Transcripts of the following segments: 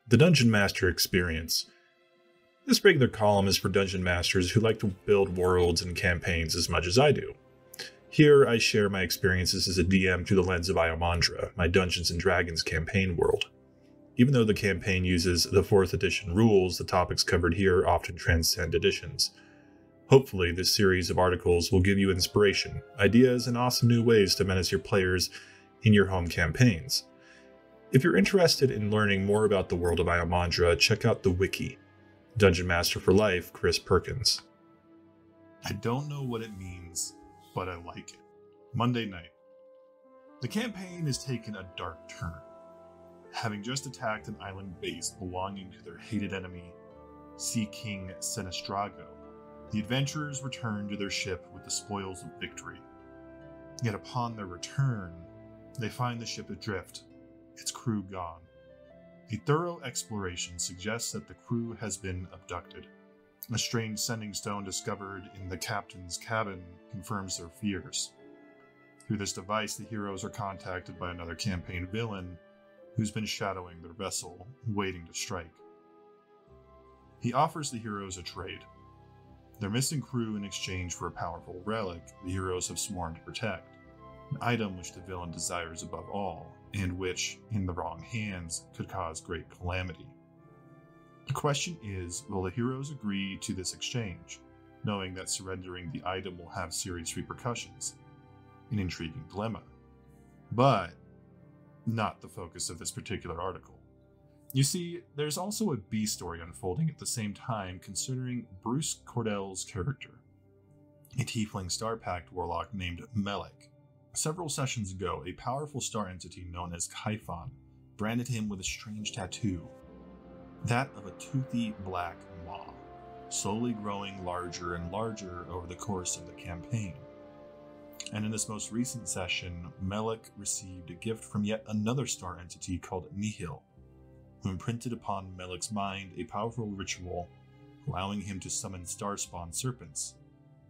The Dungeon Master Experience. This regular column is for dungeon masters who like to build worlds and campaigns as much as I do. Here, I share my experiences as a DM through the lens of Iomandra, my Dungeons & Dragons campaign world. Even though the campaign uses the 4th edition rules, the topics covered here often transcend editions. Hopefully, this series of articles will give you inspiration, ideas, and awesome new ways to menace your players in your home campaigns. If you're interested in learning more about the world of Iomandra, check out the wiki. Dungeon Master for Life, Chris Perkins. I don't know what it means, but I like it. Monday night. The campaign has taken a dark turn. Having just attacked an island base belonging to their hated enemy, Sea King Sinistrago, the adventurers return to their ship with the spoils of victory. Yet upon their return, they find the ship adrift, its crew gone. A thorough exploration suggests that the crew has been abducted. A strange sending stone discovered in the captain's cabin confirms their fears. Through this device, the heroes are contacted by another campaign villain who's been shadowing their vessel, waiting to strike. He offers the heroes a trade. Their missing crew in exchange for a powerful relic the heroes have sworn to protect, an item which the villain desires above all, and which, in the wrong hands, could cause great calamity. The question is, will the heroes agree to this exchange, knowing that surrendering the item will have serious repercussions? An intriguing dilemma. But not the focus of this particular article. You see, there's also a B story unfolding at the same time concerning Bruce Cordell's character, a tiefling Star Pact warlock named Melek. Several sessions ago, a powerful star entity known as Kaifon branded him with a strange tattoo, that of a toothy black maw, slowly growing larger and larger over the course of the campaign. And in this most recent session, Melek received a gift from yet another star entity called Nihil, who imprinted upon Melek's mind a powerful ritual allowing him to summon starspawn serpents,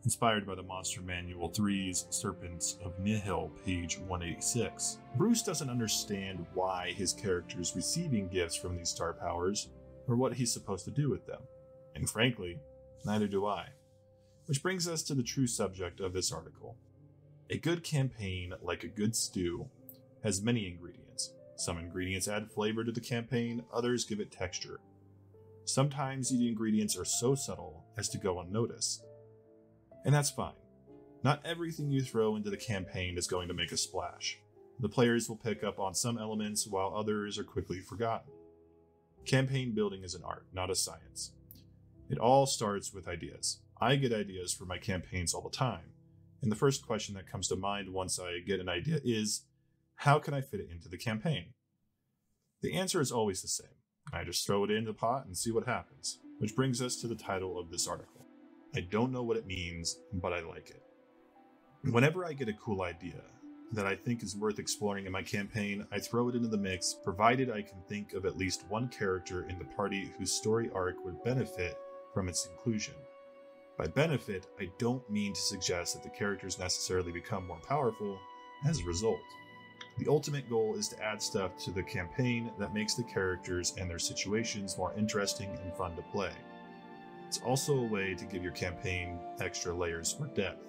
inspired by the Monster Manual 3's Serpents of Nihil, page 186. Bruce doesn't understand why his character is receiving gifts from these star powers, or what he's supposed to do with them. And frankly, neither do I. Which brings us to the true subject of this article. A good campaign, like a good stew, has many ingredients. Some ingredients add flavor to the campaign, others give it texture. Sometimes the ingredients are so subtle as to go unnoticed. And that's fine. Not everything you throw into the campaign is going to make a splash. The players will pick up on some elements while others are quickly forgotten. Campaign building is an art, not a science. It all starts with ideas. I get ideas for my campaigns all the time, and the first question that comes to mind once I get an idea is, how can I fit it into the campaign? The answer is always the same. I just throw it in the pot and see what happens, which brings us to the title of this article. I don't know what it means, but I like it. Whenever I get a cool idea that I think is worth exploring in my campaign, I throw it into the mix, provided I can think of at least one character in the party whose story arc would benefit from its inclusion. By benefit, I don't mean to suggest that the characters necessarily become more powerful as a result. The ultimate goal is to add stuff to the campaign that makes the characters and their situations more interesting and fun to play. It's also a way to give your campaign extra layers or depth.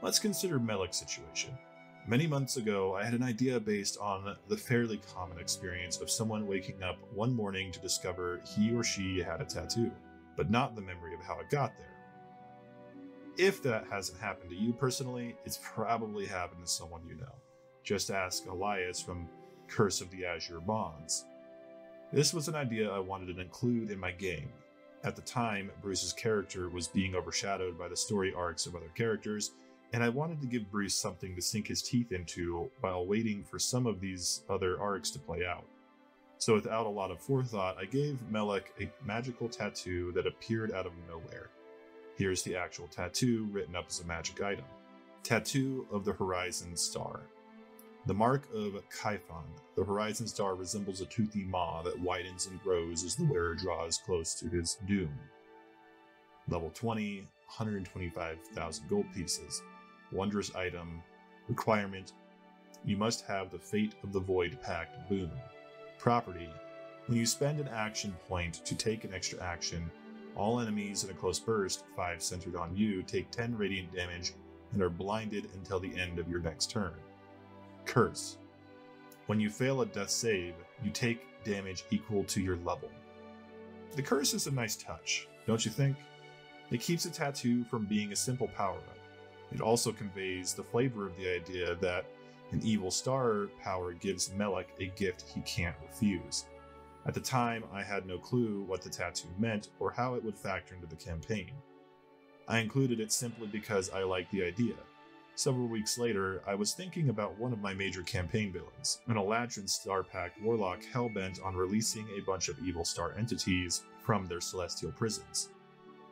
Let's consider Melek's situation. Many months ago, I had an idea based on the fairly common experience of someone waking up one morning to discover he or she had a tattoo, but not the memory of how it got there. If that hasn't happened to you personally, it's probably happened to someone you know. Just ask Elias from Curse of the Azure Bonds. This was an idea I wanted to include in my game. At the time, Bruce's character was being overshadowed by the story arcs of other characters, and I wanted to give Bruce something to sink his teeth into while waiting for some of these other arcs to play out. So without a lot of forethought, I gave Melek a magical tattoo that appeared out of nowhere. Here's the actual tattoo written up as a magic item. Tattoo of the Horizon Star. The mark of Kaifon, the Horizon Star, resembles a toothy maw that widens and grows as the wearer draws close to his doom. Level 20, 125,000 gold pieces. Wondrous item. Requirement: you must have the Fate of the Void Pact boon. Property: When you spend an action point to take an extra action, all enemies in a close burst, 5 centered on you, take 10 radiant damage and are blinded until the end of your next turn. Curse. When you fail a death save, you take damage equal to your level. The curse is a nice touch, don't you think? It keeps a tattoo from being a simple power-up. It also conveys the flavor of the idea that an evil star power gives Melek a gift he can't refuse. At the time, I had no clue what the tattoo meant or how it would factor into the campaign. I included it simply because I liked the idea. Several weeks later, I was thinking about one of my major campaign villains, an Eladrin Star-Packed warlock hell-bent on releasing a bunch of evil star entities from their celestial prisons.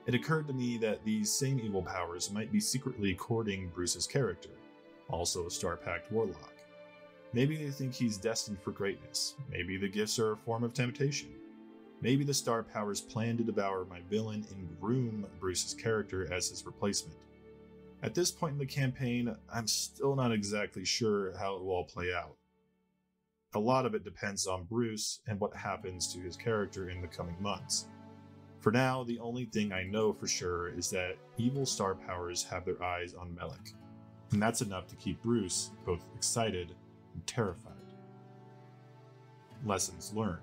It occurred to me that these same evil powers might be secretly courting Bruce's character, also a Star-Packed warlock. Maybe they think he's destined for greatness. Maybe the gifts are a form of temptation. Maybe the star powers plan to devour my villain and groom Bruce's character as his replacement. At this point in the campaign, I'm still not exactly sure how it will all play out. A lot of it depends on Bruce and what happens to his character in the coming months. For now, the only thing I know for sure is that evil star powers have their eyes on Melek, and that's enough to keep Bruce both excited and terrified. Lessons learned.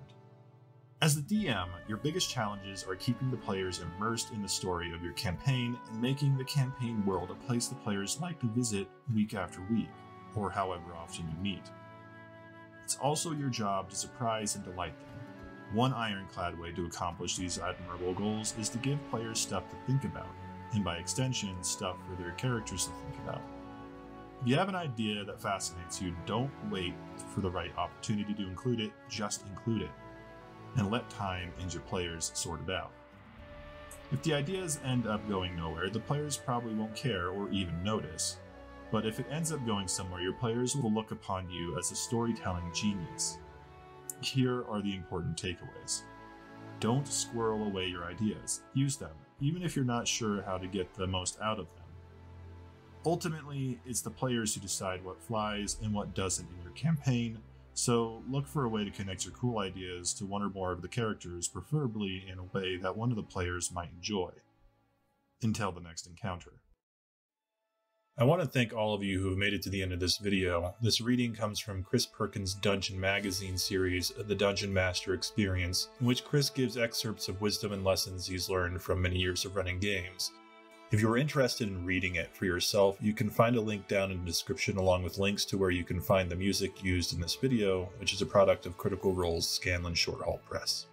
As the DM, your biggest challenges are keeping the players immersed in the story of your campaign and making the campaign world a place the players like to visit week after week, or however often you meet. It's also your job to surprise and delight them. One ironclad way to accomplish these admirable goals is to give players stuff to think about, and by extension, stuff for their characters to think about. If you have an idea that fascinates you, don't wait for the right opportunity to include it, just include it, and let time and your players sort it out. If the ideas end up going nowhere, the players probably won't care or even notice. But if it ends up going somewhere, your players will look upon you as a storytelling genius. Here are the important takeaways. Don't squirrel away your ideas. Use them, even if you're not sure how to get the most out of them. Ultimately, it's the players who decide what flies and what doesn't in your campaign, so look for a way to connect your cool ideas to one or more of the characters, preferably in a way that one of the players might enjoy. Until the next encounter. I want to thank all of you who have made it to the end of this video. This reading comes from Chris Perkins' Dungeon Magazine series, The Dungeon Master Experience, in which Chris gives excerpts of wisdom and lessons he's learned from many years of running games. If you're interested in reading it for yourself, you can find a link down in the description along with links to where you can find the music used in this video, which is a product of Critical Role's Scanlan Shorthalt Press.